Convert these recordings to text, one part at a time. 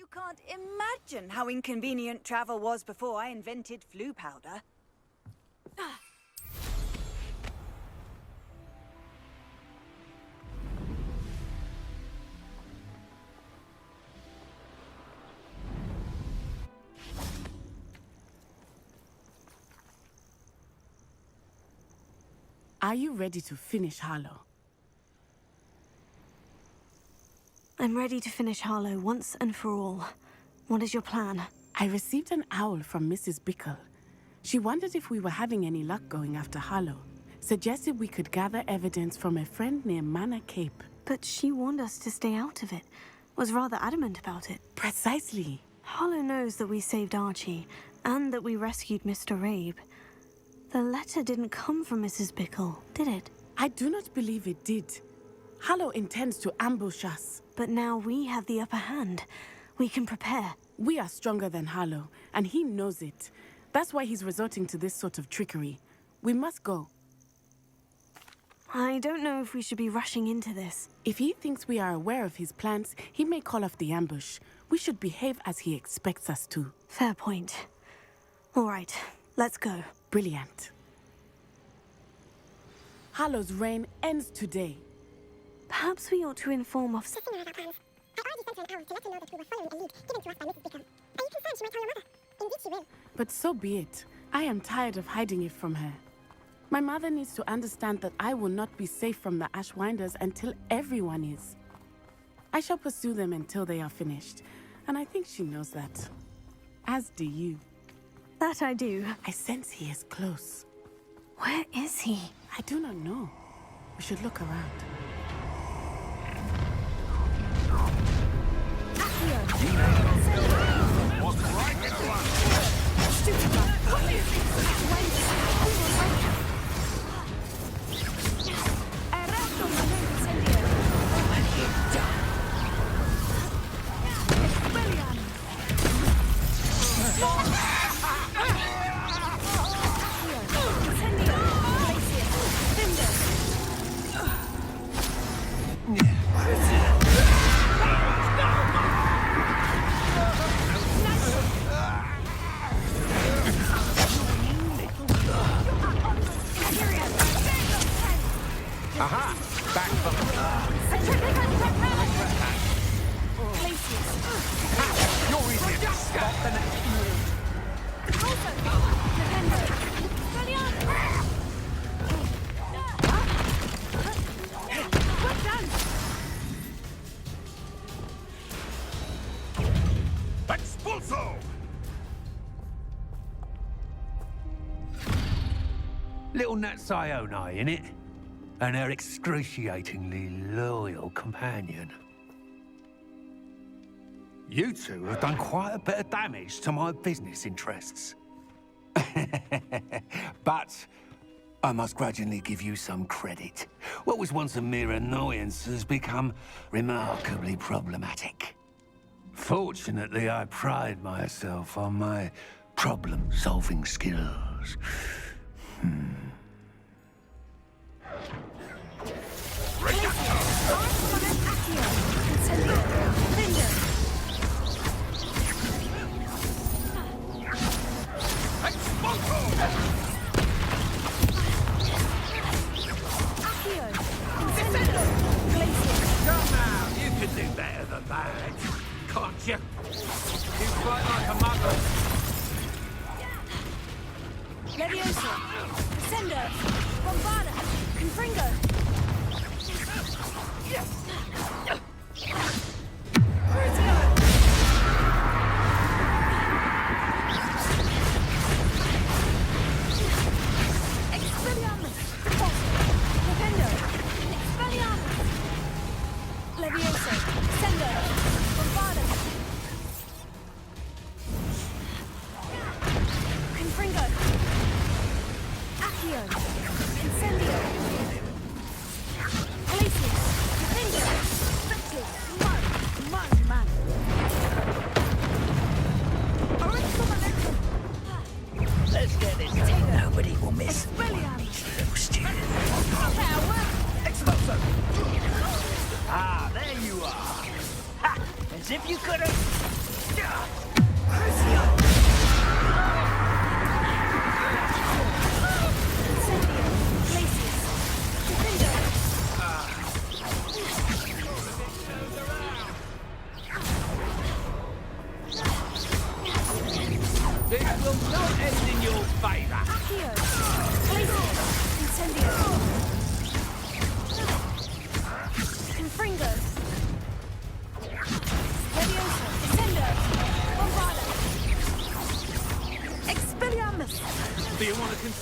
You can't imagine how inconvenient travel was before I invented flu powder. Are you ready to finish Harlow? I'm ready to finish Harlow once and for all. What is your plan? I received an owl from Mrs. Bickle. She wondered if we were having any luck going after Harlow. Suggested we could gather evidence from a friend near Manor Cape. But she warned us to stay out of it. Was rather adamant about it. Precisely. Harlow knows that we saved Archie, and that we rescued Mr. Rabe. The letter didn't come from Mrs. Bickle, did it? I do not believe it did. Harlow intends to ambush us. But now we have the upper hand. We can prepare. We are stronger than Harlow, and he knows it. That's why he's resorting to this sort of trickery. We must go. I don't know if we should be rushing into this. If he thinks we are aware of his plans, he may call off the ambush. We should behave as he expects us to. Fair point. All right, let's go. Brilliant. Harlow's reign ends today. Perhaps we ought to inform Officer... I already sent her an owl to let her know that we were following a lead given to us by Mrs. Bickham. Are you concerned she might tell your mother? Indeed she will. But so be it. I am tired of hiding it from her. My mother needs to understand that I will not be safe from the Ashwinders until everyone is. I shall pursue them until they are finished, and I think she knows that. As do you. That I do. I sense he is close. Where is he? I do not know. We should look around. Little Natsione, innit? And her excruciatingly loyal companion. You two have done quite a bit of damage to my business interests. But I must grudgingly give you some credit. What was once a mere annoyance has become remarkably problematic. Fortunately, I pride myself on my problem-solving skills. Come now, you can do better than that, can't you? You fight like a mother. Leviosa, Sendo, Bombarda, Confringo. Expelliarmus, Defendo, Expelliarmus. Leviosa, Sendo, Bombarda. Confringo. Accio, Incendio, Glacius, Defender, Victus, Man. Let's get this. Nobody will miss. Expelliarmus, Little student. Power, Expulso! Ah, there you are. Ha! As if you could have...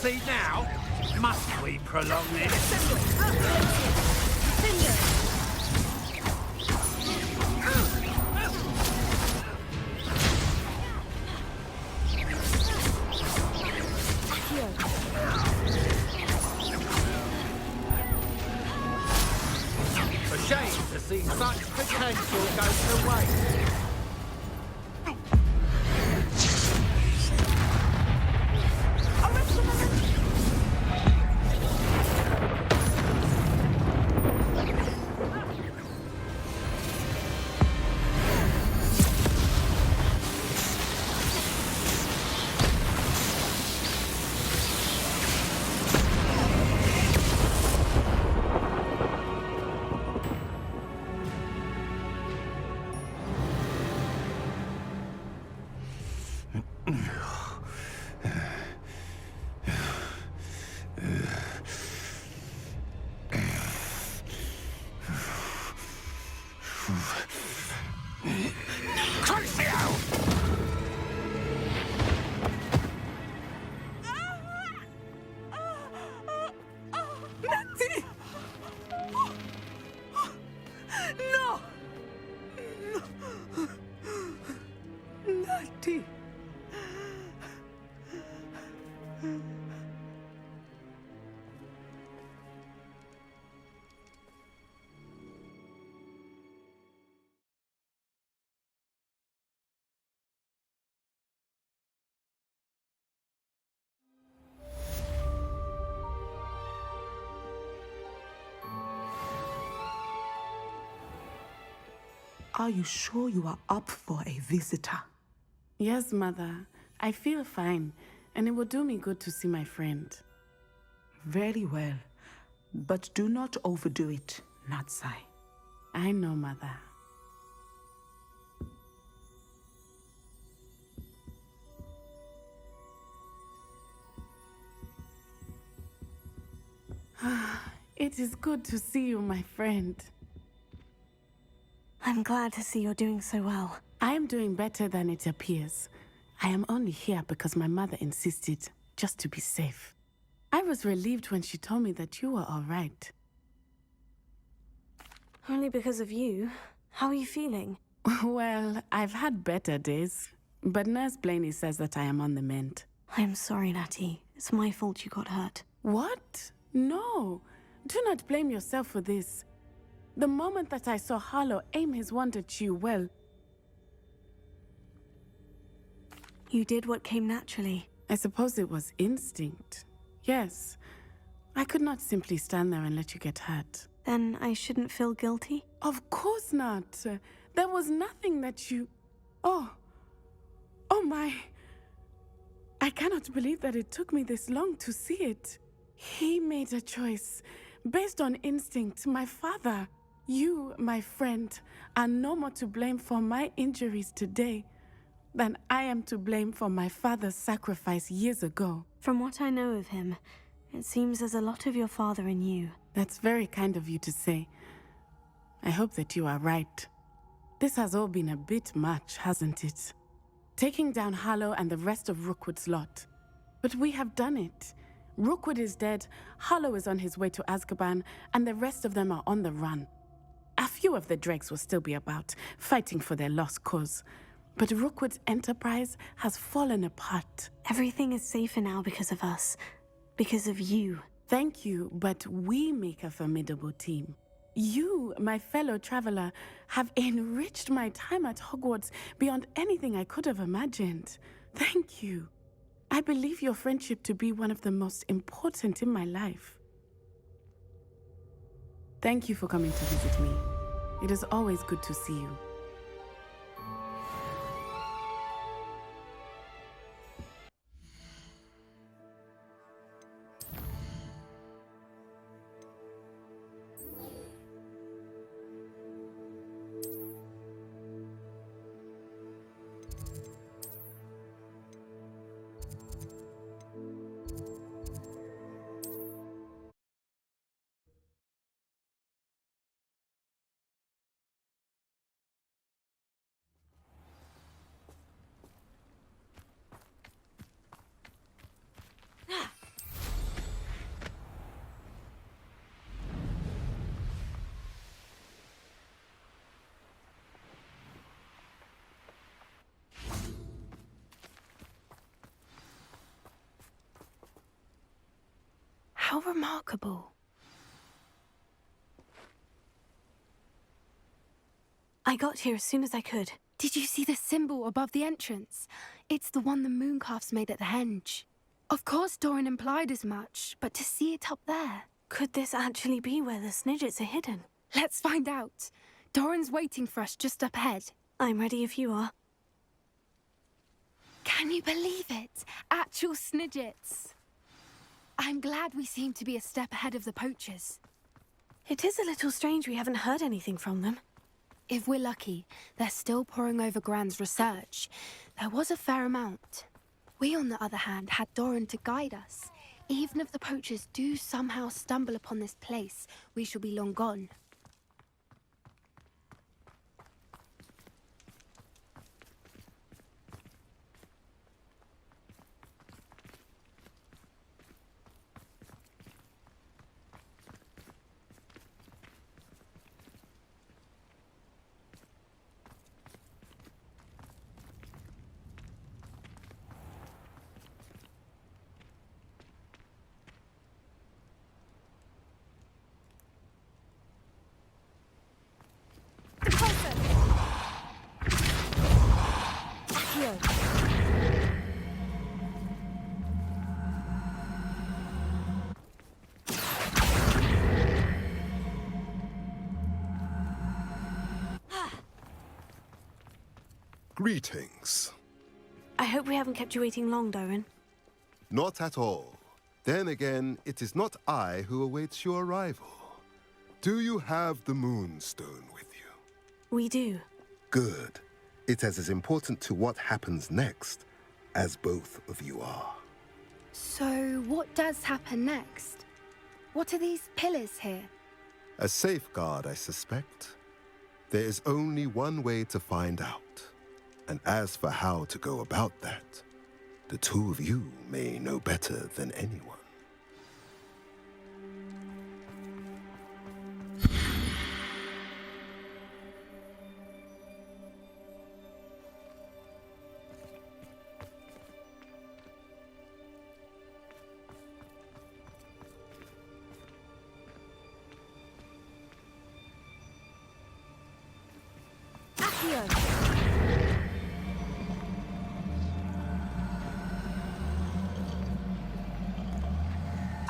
succeed now? Must we prolong this? A shame to see such potential go to waste. Are you sure you are up for a visitor? Yes, Mother. I feel fine, and it will do me good to see my friend. Very well. But do not overdo it, Natsai. I know, Mother. It is good to see you, my friend. I'm glad to see you're doing so well. I am doing better than it appears. I am only here because my mother insisted, just to be safe. I was relieved when she told me that you were all right. Only because of you. How are you feeling? Well, I've had better days, but Nurse Blaney says that I am on the mend. I'm sorry, Natty. It's my fault you got hurt. What? No. Do not blame yourself for this. The moment that I saw Harlow aim his wand at you, well... You did what came naturally. I suppose it was instinct. Yes. I could not simply stand there and let you get hurt. Then I shouldn't feel guilty? Of course not. There was nothing that you... Oh. Oh my. I cannot believe that it took me this long to see it. He made a choice based on instinct. My father, you, my friend, are no more to blame for my injuries today than I am to blame for my father's sacrifice years ago. From what I know of him, it seems there's a lot of your father in you. That's very kind of you to say. I hope that you are right. This has all been a bit much, hasn't it? Taking down Harlow and the rest of Rookwood's lot. But we have done it. Rookwood is dead, Harlow is on his way to Azkaban, and the rest of them are on the run. A few of the dregs will still be about, fighting for their lost cause. But Rookwood's enterprise has fallen apart. Everything is safer now because of us. Because of you. Thank you, but we make a formidable team. You, my fellow traveler, have enriched my time at Hogwarts beyond anything I could have imagined. Thank you. I believe your friendship to be one of the most important in my life. Thank you for coming to visit me. It is always good to see you. remarkable. I got here as soon as I could. Did you see the symbol above the entrance? It's the one the mooncalfs made at the henge. Of course Doran implied as much, but to see it up there... Could this actually be where the Snidgets are hidden? Let's find out. Doran's waiting for us just up ahead. I'm ready if you are. Can you believe it? Actual Snidgets. I'm glad we seem to be a step ahead of the poachers. It is a little strange we haven't heard anything from them. If we're lucky, they're still poring over Gran's research. There was a fair amount. We, on the other hand, had Doran to guide us. Even if the poachers do somehow stumble upon this place, we shall be long gone. Greetings. I hope we haven't kept you waiting long, Doran. Not at all. Then again, it is not I who awaits your arrival. Do you have the Moonstone with you? We do. Good. It is as important to what happens next as both of you are. So, what does happen next? What are these pillars here? A safeguard, I suspect. There is only one way to find out. And as for how to go about that, the two of you may know better than anyone.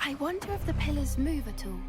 I wonder if the pillars move at all.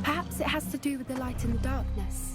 Perhaps it has to do with the light in the darkness.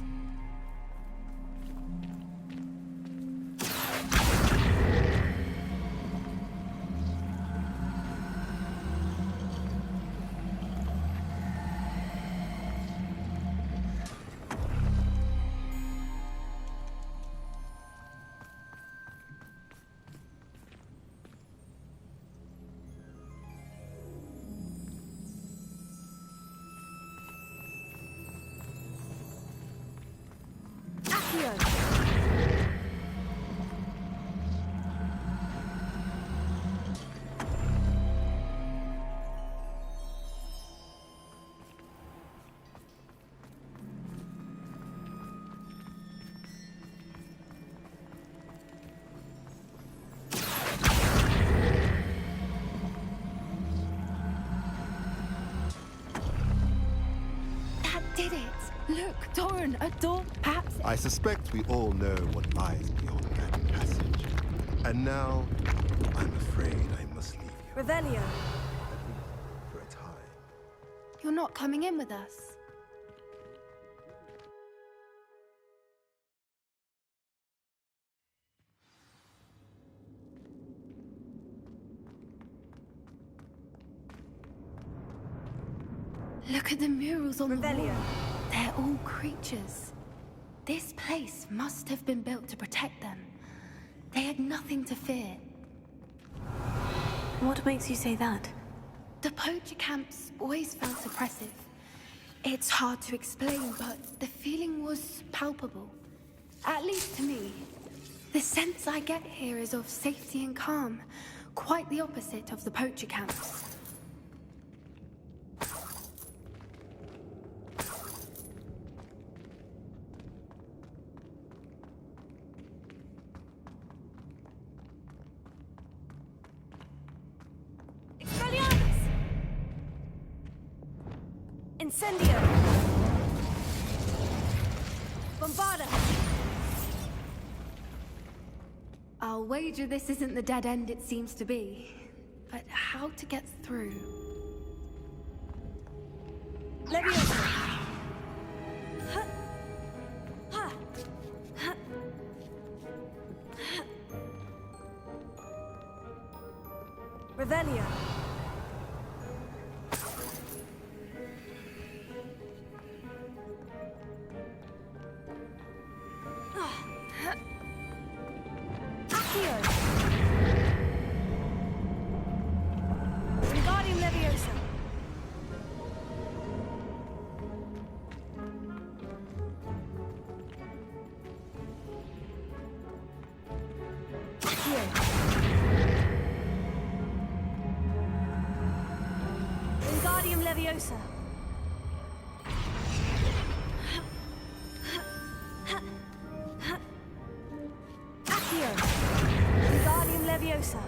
Did it! Look, Doran, a door, perhaps... I suspect we all know what lies beyond that passage. And now, I'm afraid I must leave you. Revelio. At least for a time. You're not coming in with us. Look at the murals on the wall. They're all creatures. This place must have been built to protect them. They had nothing to fear. What makes you say that? The poacher camps always felt oppressive. It's hard to explain, but the feeling was palpable. At least to me. The sense I get here is of safety and calm. Quite the opposite of the poacher camps. Incendio! Bombarda! I'll wager this isn't the dead end it seems to be. But how to get through? Leviosa! Revelio! Wingardium Leviosa! Here. Wingardium Leviosa! Accio! Wingardium Leviosa!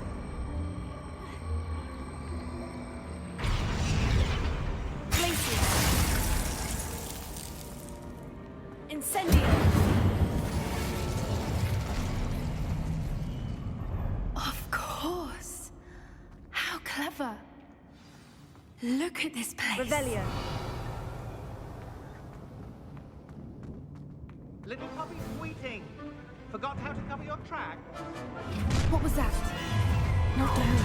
Incendio! Of course! How clever! Look at this place! Revelio! Little puppy squeating. Forgot how to cover your track? What was that? Not down.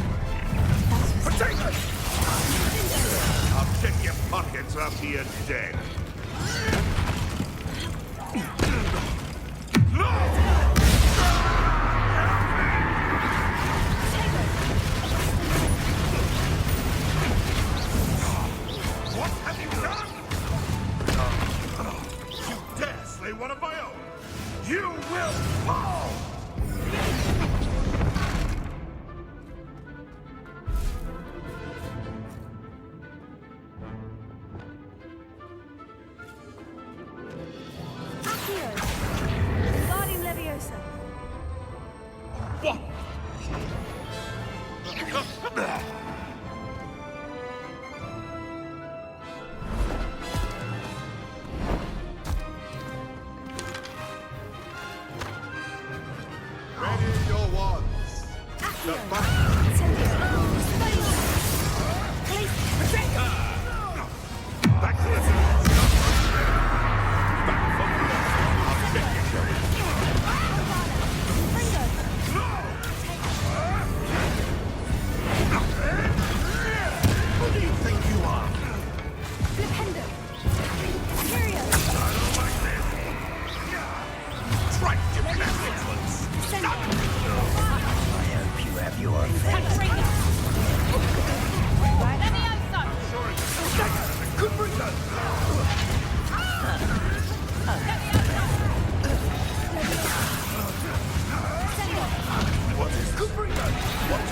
Potatoes! I'll check your pockets after you're dead. What have you done? You dare slay one of my own? You will fall! Accio! Wingardium Leviosa! What? Ready your wands. The fight. Back to the back from the I'll check your show. Who do you think you are? Flipendo! Imperio! I don't like this. Try to get influence. I hope you have your fate. Good reason. What is good reason? What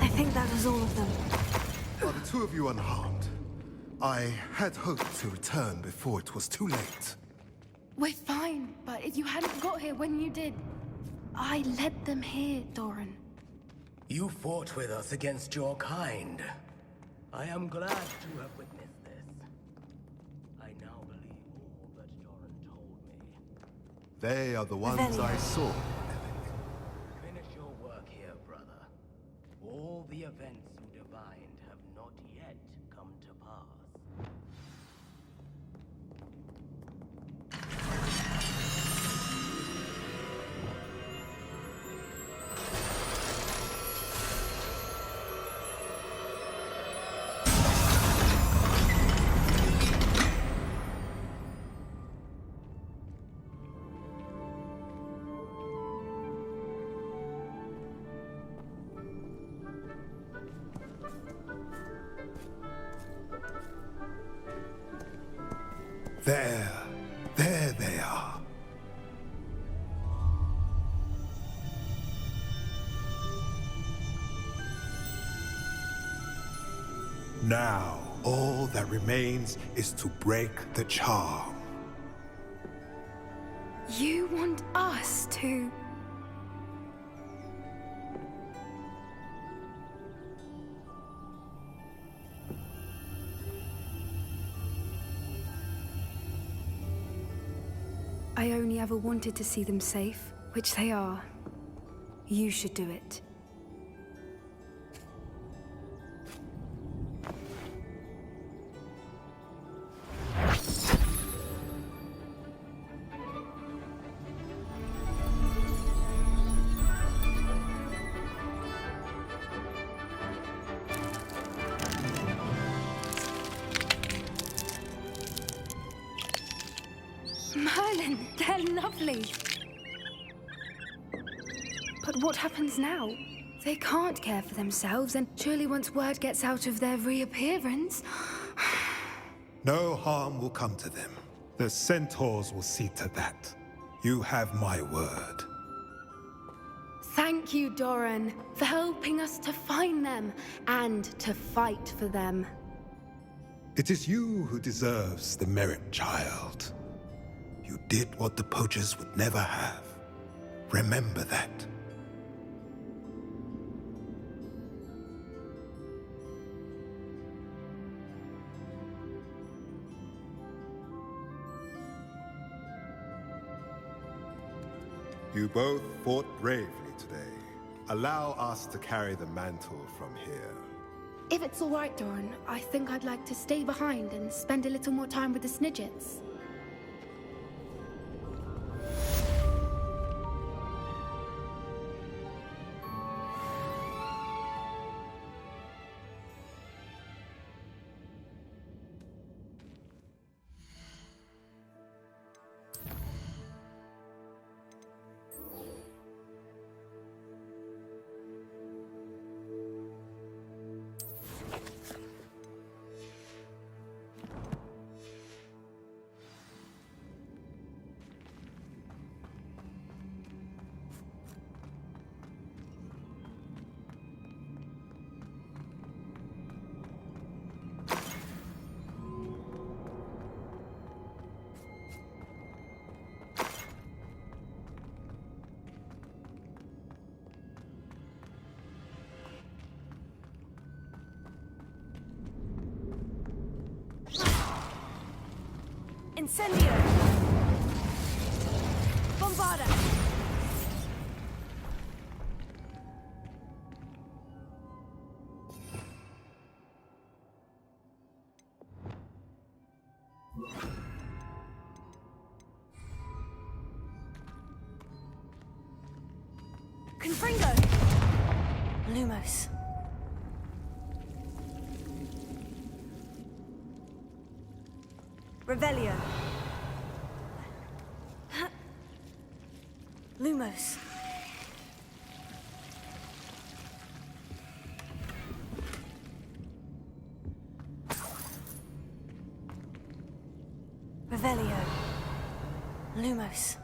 I think that was all of them. Are the two of you unharmed? I had hoped to return before it was too late. We're fine, but if you hadn't got here when you did, I led them here, Doran. You fought with us against your kind. I am glad to have witnessed this. They are the ones I saw. Finish your work here, brother. All the events you divined have not yet come to pass. There they are. Now, all that remains is to break the charm. You want us to... I only ever wanted to see them safe, which they are. You should do it. Merlin, they're lovely. But what happens now? They can't care for themselves, and surely once word gets out of their reappearance... No harm will come to them. The centaurs will see to that. You have my word. Thank you, Doran, for helping us to find them and to fight for them. It is you who deserves the merit, child. You did what the poachers would never have. Remember that. You both fought bravely today. Allow us to carry the mantle from here. If it's all right, Doran, I think I'd like to stay behind and spend a little more time with the Snidgets. Incendio! Bombarda! Confringo! Lumos. Revelio. Lumos. Revelio. Lumos.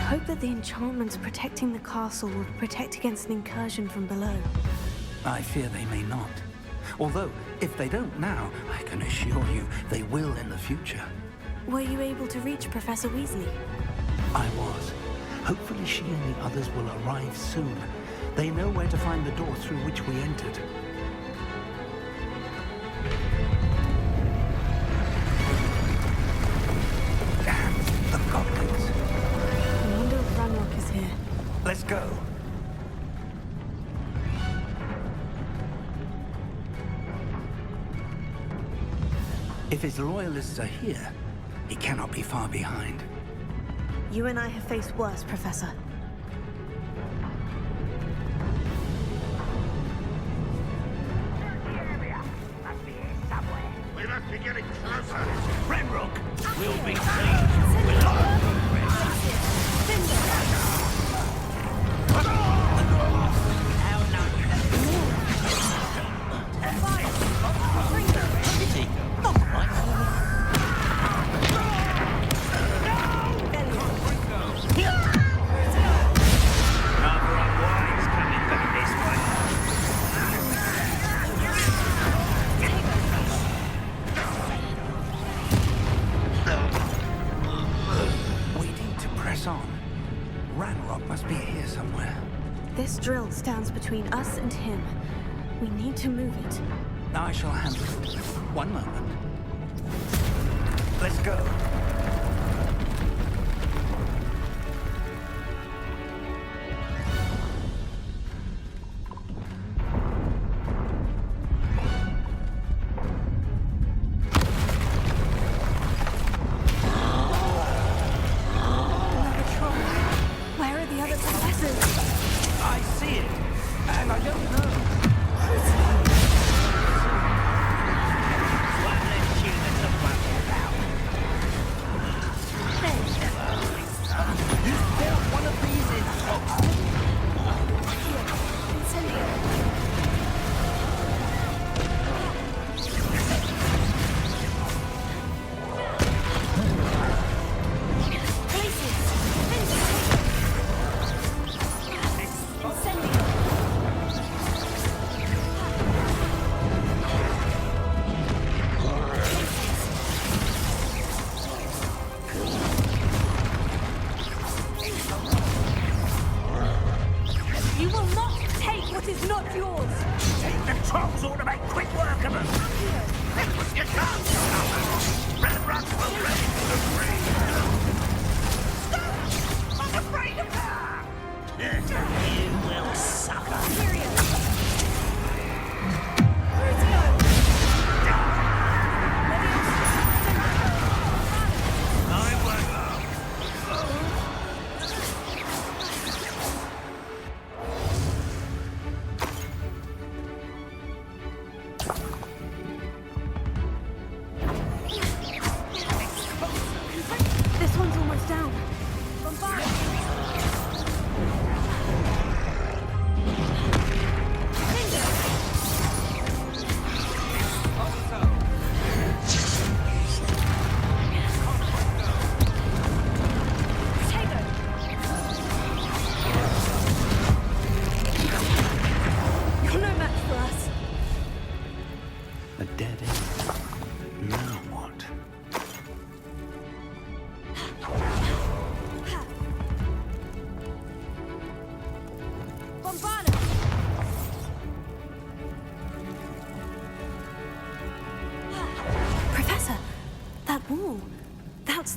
hope that the enchantments protecting the castle will protect against an incursion from below. I fear they may not. Although, if they don't now, I can assure you they will in the future. Were you able to reach Professor Weasley? I was. Hopefully she and the others will arrive soon. They know where to find the door through which we entered. Damn, the goblins. I wonder if Ranrock is here. Let's go. If his loyalists are here, he cannot be far behind. You and I have faced worse, Professor. We must be getting closer. Renrock will be pleased with our progress. Ranrock must be here somewhere. This drill stands between us and him. We need to move it. I shall handle it. One moment. Let's go.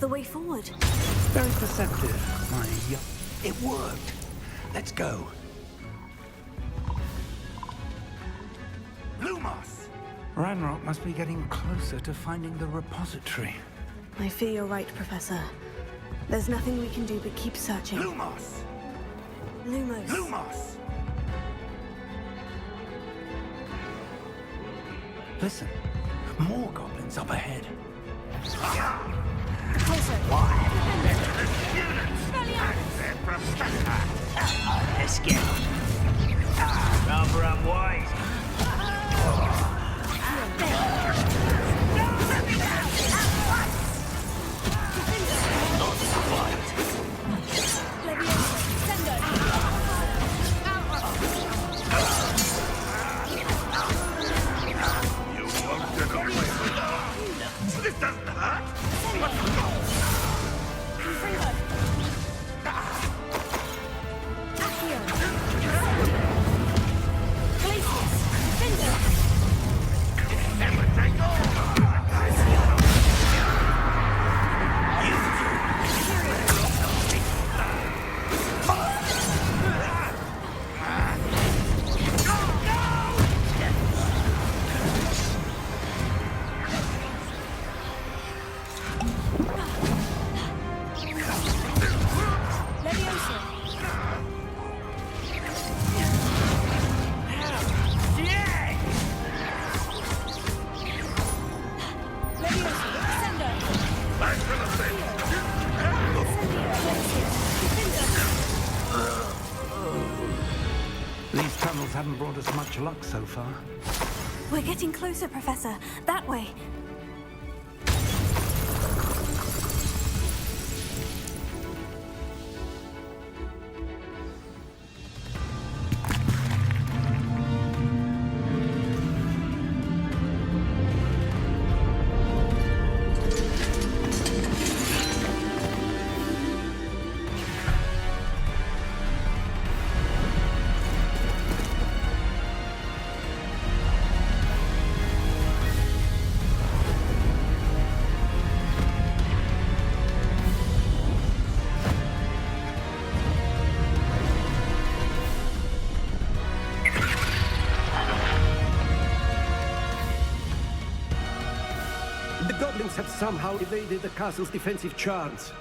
The way forward. Very perceptive, It worked. Let's go. Lumos! Ranrock must be getting closer to finding the repository. I fear you're right, Professor. There's nothing we can do but keep searching. Lumos! Lumos. Lumos! Listen, more goblins up ahead. Closer. Why? They're the students! And their professor! Let's get rather unwise. Places. tunnels haven't brought us much luck so far. We're getting closer, Professor. That way. The goblins have somehow evaded the castle's defensive charms.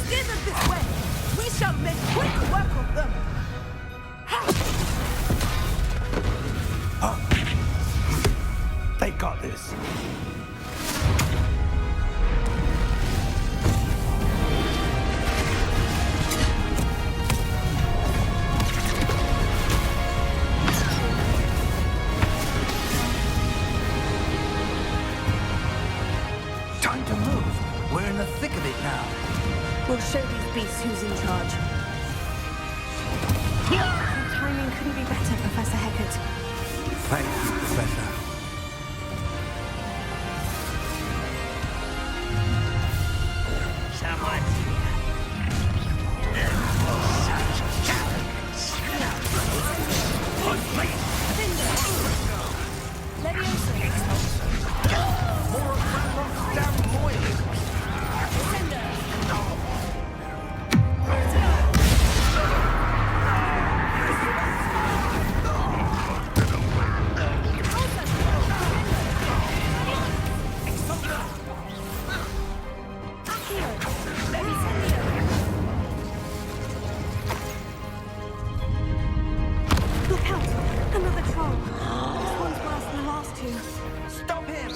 Steer them this way! We shall make quick work of them! They got this. Time to move. We're in the thick of it now. We'll show these beasts who's in charge. Your timing couldn't be better, Professor Hecat. Thank you, Professor. Someone here. Such cowards. On me. More of Granrock's damn lawyers. Look out! Another troll. This one's worse than the last two. Stop him!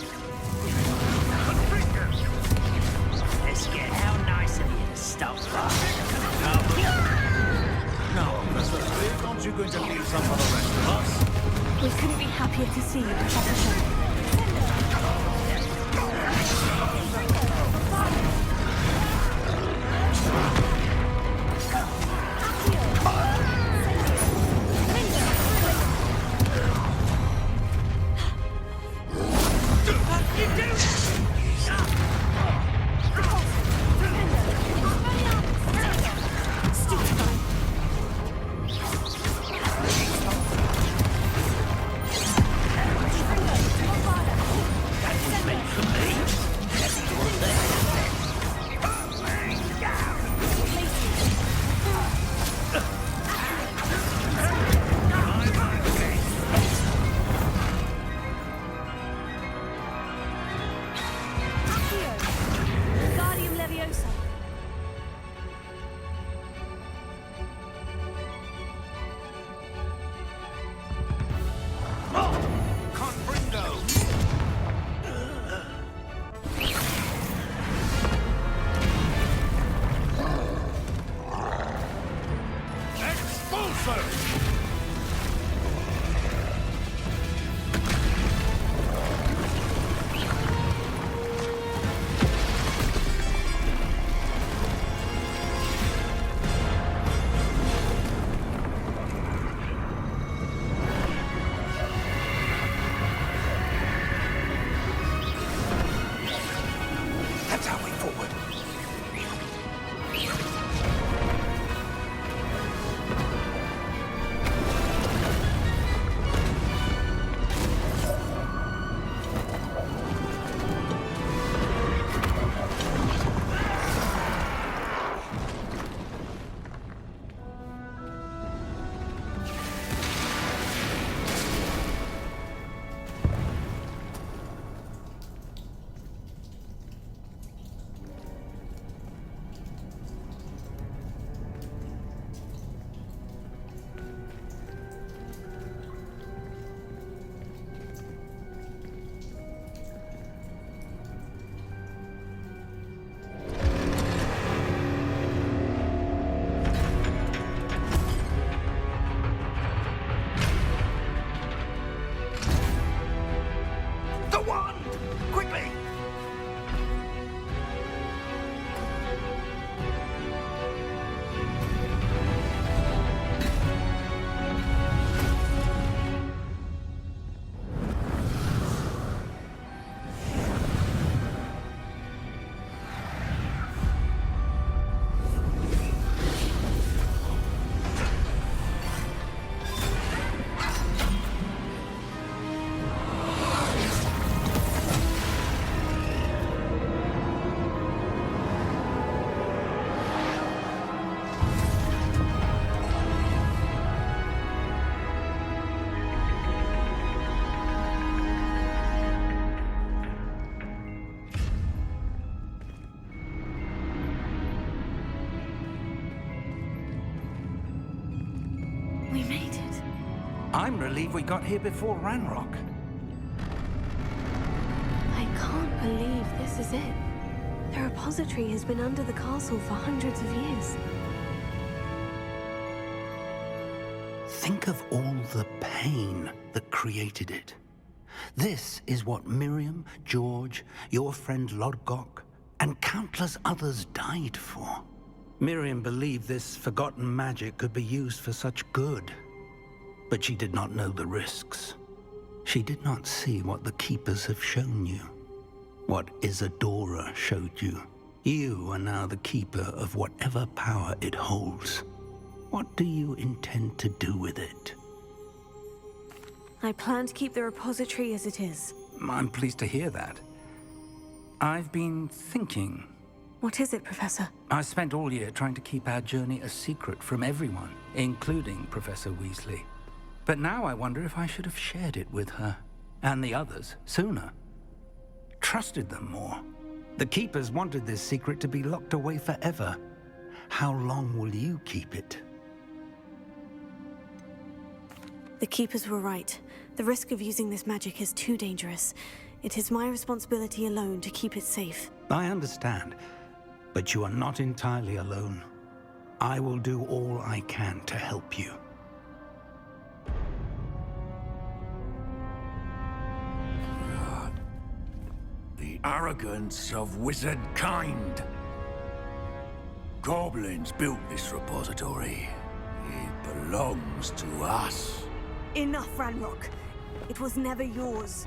Let's get how nice of you to stop by. Now, Professor Snape, aren't you going to leave some for the rest of us? We couldn't be happier to see you, Professor Snape. Guardium Leviosa. I'm relieved we got here before Ranrock. I can't believe this is it. The repository has been under the castle for hundreds of years. Think of all the pain that created it. This is what Miriam, George, your friend Lodgok, and countless others died for. Miriam believed this forgotten magic could be used for such good, but she did not know the risks. She did not see what the Keepers have shown you, what Isadora showed you. You are now the Keeper of whatever power it holds. What do you intend to do with it? I plan to keep the repository as it is. I'm pleased to hear that. I've been thinking. What is it, Professor? I spent all year trying to keep our journey a secret from everyone, including Professor Weasley. But now I wonder if I should have shared it with her, and the others, sooner. Trusted them more. The Keepers wanted this secret to be locked away forever. How long will you keep it? The Keepers were right. The risk of using this magic is too dangerous. It is my responsibility alone to keep it safe. I understand, but you are not entirely alone. I will do all I can to help you. The arrogance of wizard kind. Goblins built this repository. It belongs to us. Enough, Ranrock. It was never yours.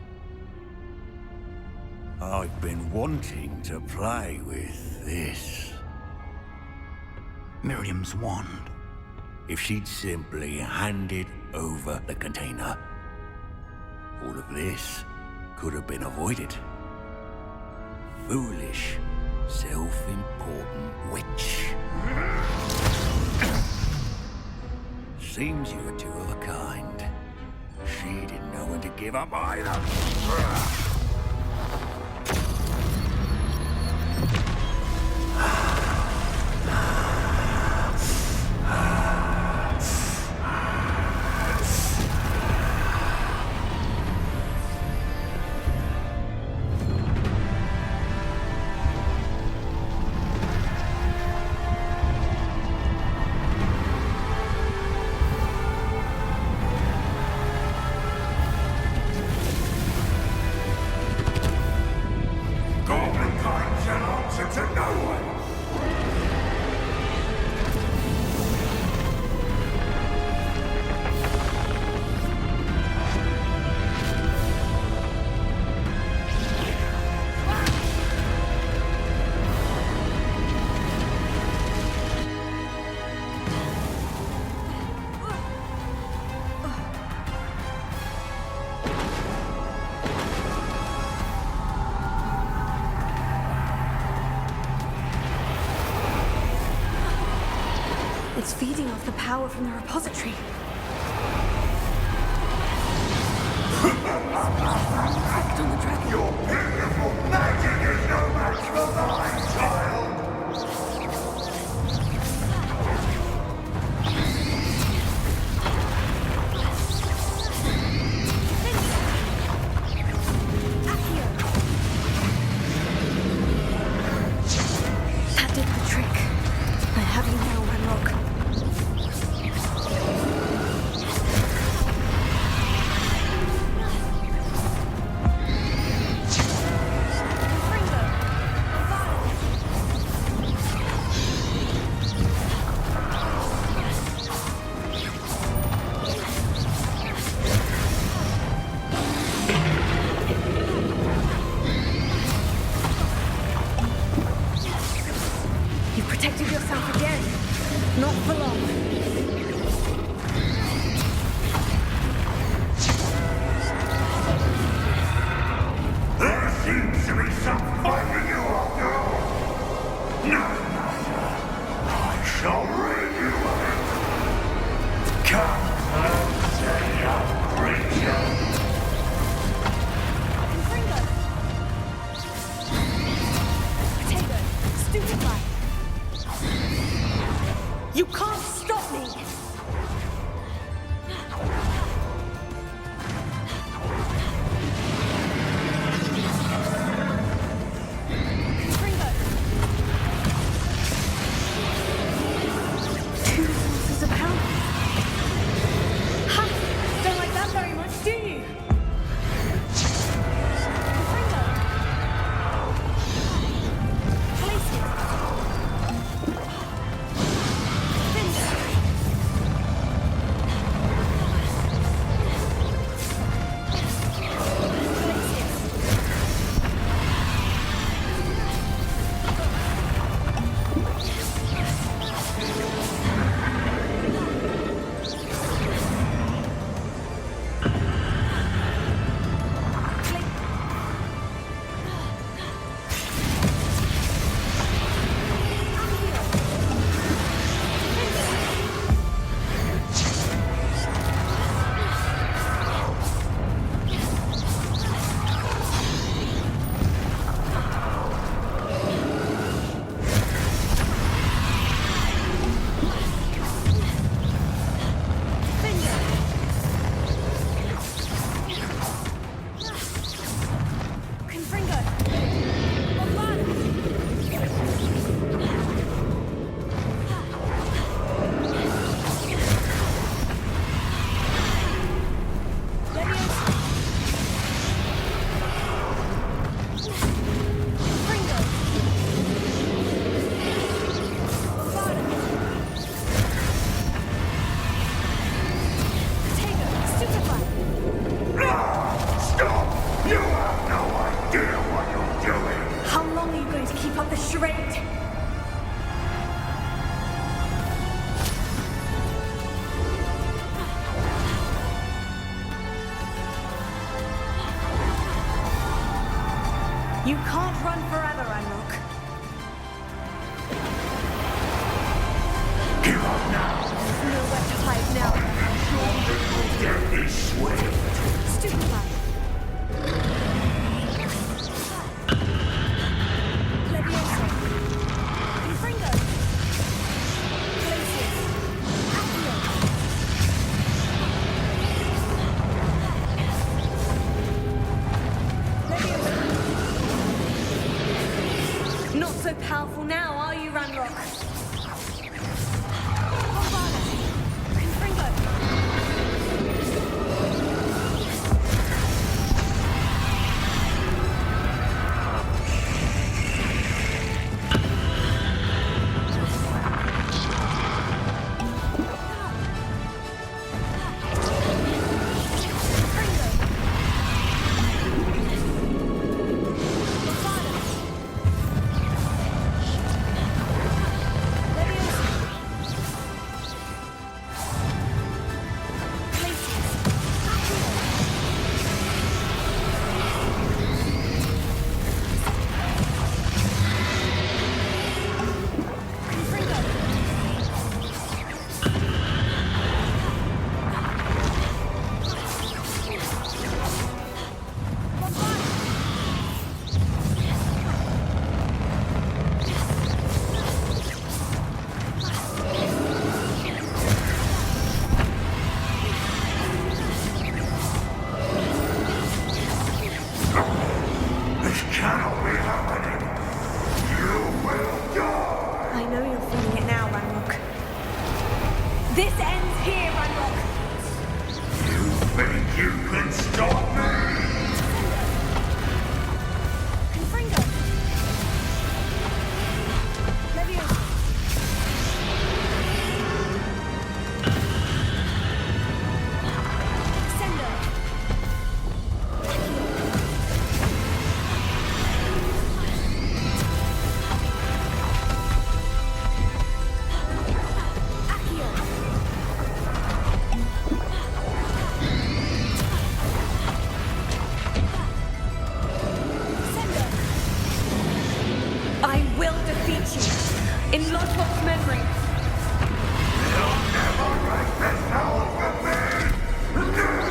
I've been wanting to play with this. Miriam's wand. If she'd simply handed over the container, all of this could have been avoided. Foolish, self-important witch. Seems you were two of a kind. She didn't know when to give up either. It's feeding off the power from the repository. Effect on the dragon. Your beautiful magic is no match for mine, child! That did the trick. I have you now, Ranrock. Protected yourself again. Not for long. There seems to be some fight in you after all. No matter. I shall rid you of it. Come and say a creature. Potato, stupefy. You can't stop me! keep up the charade. You can't run forever, Ranrock. Give up now. There's nowhere to hide now. Sure that your death is swift. Stupefy. Leviosa. Confringo. Glacius. Accio. Leviosa. Not so powerful now, are you, Ranrock? This ends here, Ranrock. You think you can stop me? Confringo. Leviosa. Sendo. I will defeat you in Lodgepop's memory. You'll never break this power with me! Never!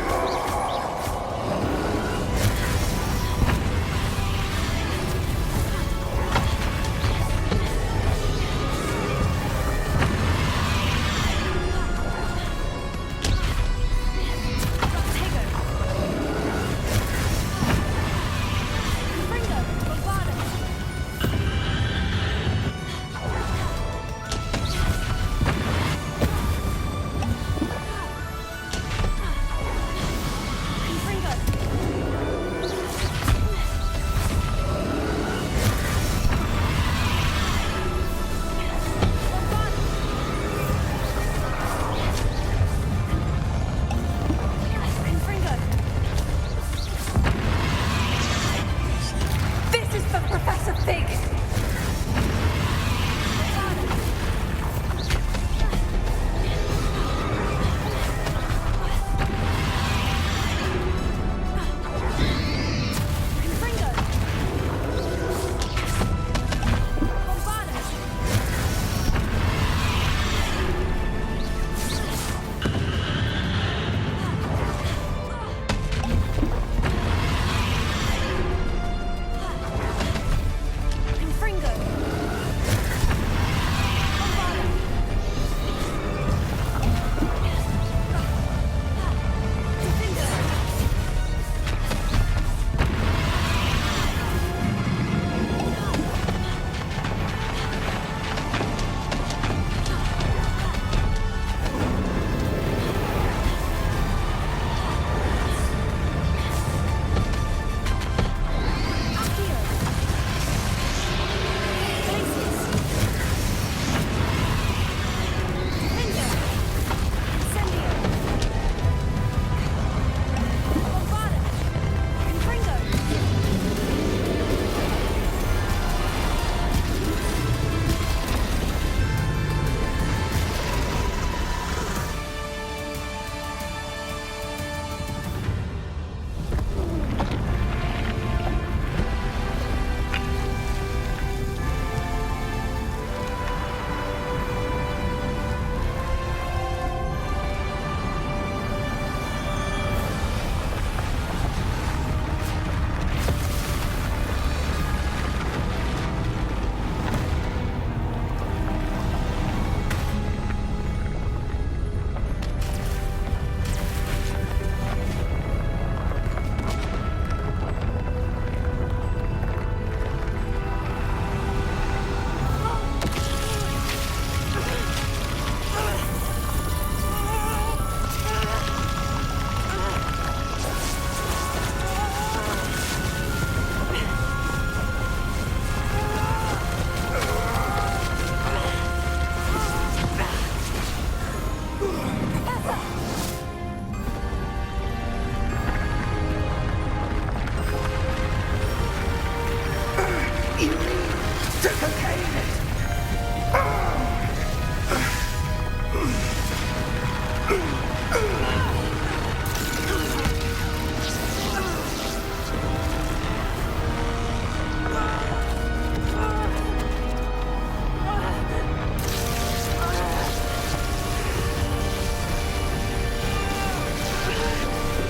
cocaine it!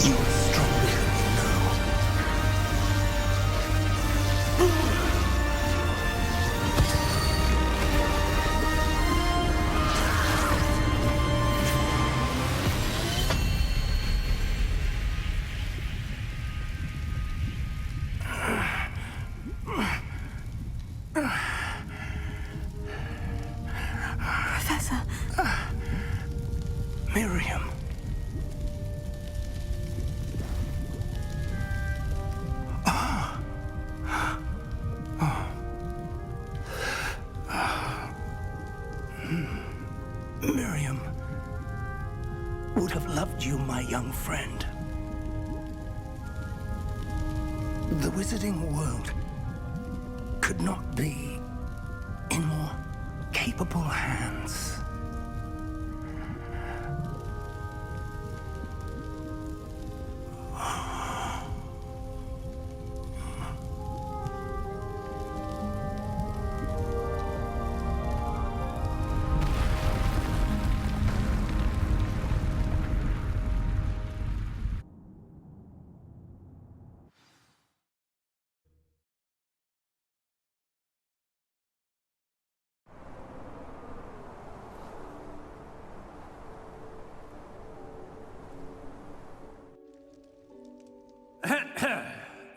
You are stronger than you know. Professor. Miriam. Miriam would have loved you, my young friend. The wizarding world could not be in more capable hands.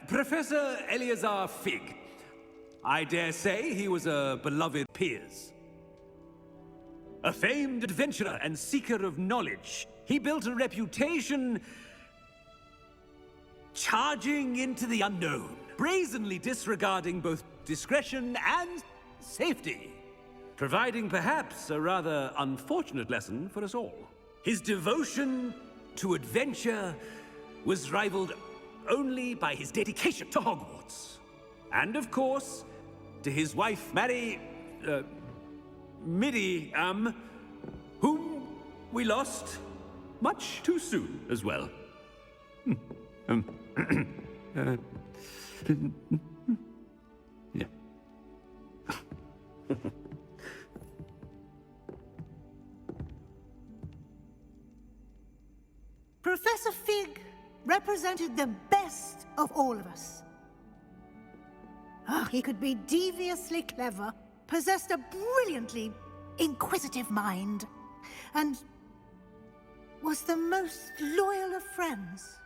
Professor Eleazar Fig. I dare say he was a beloved peers. A famed adventurer and seeker of knowledge, he built a reputation charging into the unknown, brazenly disregarding both discretion and safety, providing perhaps a rather unfortunate lesson for us all. His devotion to adventure was rivaled only by his dedication to Hogwarts. And of course, to his wife, Midi, whom we lost much too soon as well. Yeah. Professor Fig represented the best of all of us. He could be deviously clever, possessed a brilliantly inquisitive mind, and was the most loyal of friends.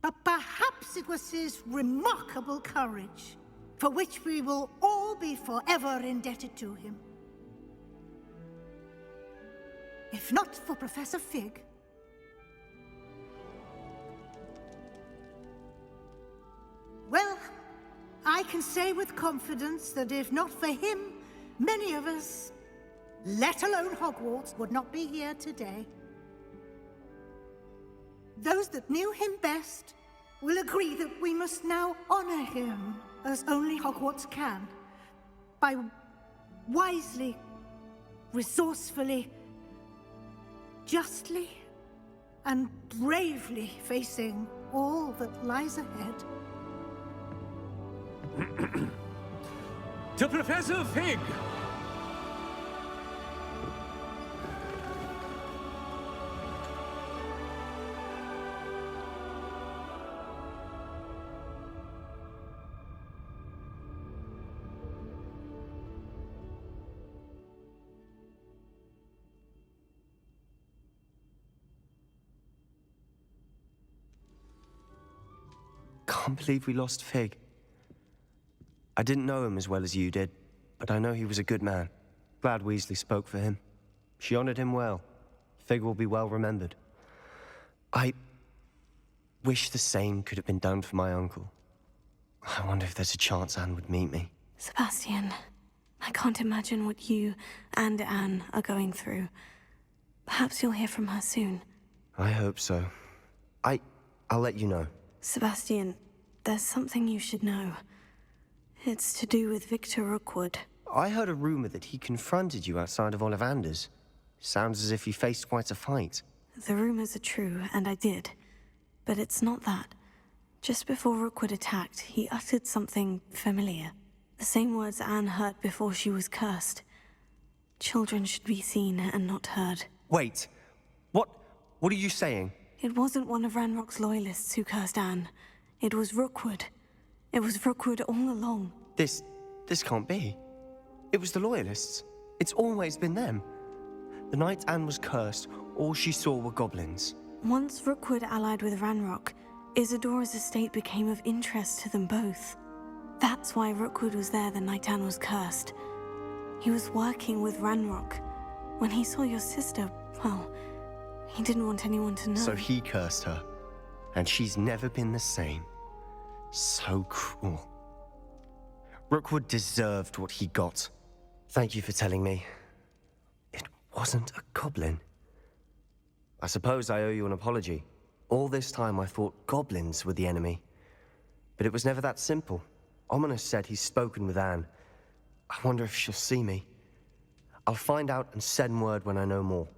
But perhaps it was his remarkable courage, for which we will all be forever indebted to him. If not for Professor Fig, well, I can say with confidence that if not for him, many of us, let alone Hogwarts, would not be here today. Those that knew him best will agree that we must now honor him as only Hogwarts can, by wisely, resourcefully, justly, and bravely facing all that lies ahead. To Professor Fig! Can't believe we lost Fig. I didn't know him as well as you did, but I know he was a good man. Glad Weasley spoke for him. She honored him well. Fig will be well remembered. I wish the same could have been done for my uncle. I wonder if there's a chance Anne would meet me. Sebastian, I can't imagine what you and Anne are going through. Perhaps you'll hear from her soon. I hope so. I'll let you know. Sebastian, there's something you should know. It's to do with Victor Rookwood. I heard a rumor that he confronted you outside of Ollivander's. Sounds as if he faced quite a fight. The rumors are true, and I did. But it's not that. Just before Rookwood attacked, he uttered something familiar. The same words Anne heard before she was cursed. Children should be seen and not heard. Wait. What are you saying? It wasn't one of Ranrock's loyalists who cursed Anne. It was Rookwood. It was Rookwood all along. This can't be. It was the loyalists. It's always been them. The night Anne was cursed, all she saw were goblins. Once Rookwood allied with Ranrock, Isadora's estate became of interest to them both. That's why Rookwood was there the night Anne was cursed. He was working with Ranrock. When he saw your sister, well, he didn't want anyone to know. So he cursed her, and she's never been the same. So cruel. Rookwood deserved what he got. Thank you for telling me. It wasn't a goblin. I suppose I owe you an apology. All this time I thought goblins were the enemy. But it was never that simple. Ominous said he's spoken with Anne. I wonder if she'll see me. I'll find out and send word when I know more.